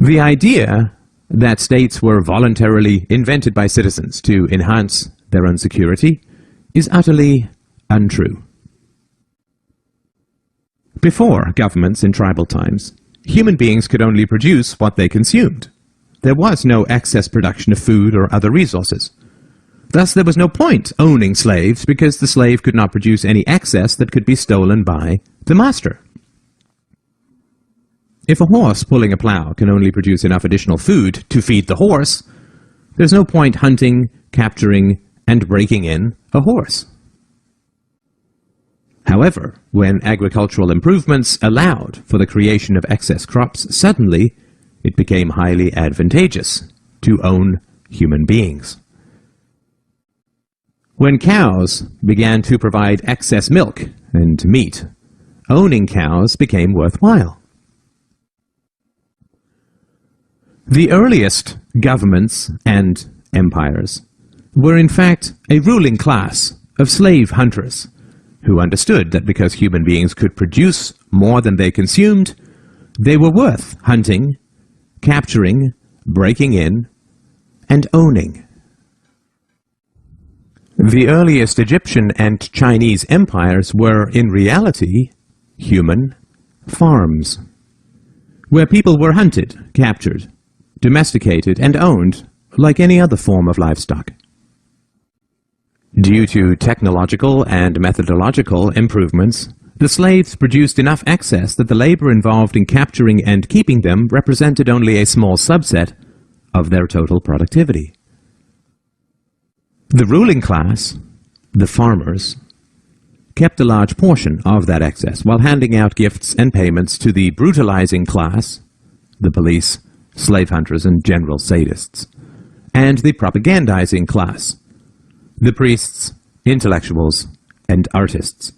The idea that states were voluntarily invented by citizens to enhance their own security is utterly untrue. Before governments in tribal times, human beings could only produce what they consumed. There was no excess production of food or other resources. Thus, there was no point owning slaves because the slave could not produce any excess that could be stolen by the master. If a horse pulling a plow can only produce enough additional food to feed the horse, there's no point hunting, capturing, and breaking in a horse. However, when agricultural improvements allowed for the creation of excess crops, suddenly it became highly advantageous to own human beings. When cows began to provide excess milk and meat, owning cows became worthwhile. The earliest governments and empires were in fact a ruling class of slave hunters who understood that because human beings could produce more than they consumed, they were worth hunting, capturing, breaking in, and owning. The earliest Egyptian and Chinese empires were, in reality, human farms, where people were hunted, captured, domesticated, and owned like any other form of livestock. Due to technological and methodological improvements, the slaves produced enough excess that the labor involved in capturing and keeping them represented only a small subset of their total productivity. The ruling class, the farmers, kept a large portion of that excess while handing out gifts and payments to the brutalizing class, the police, slave hunters, and general sadists, and the propagandizing class, the priests, intellectuals, and artists.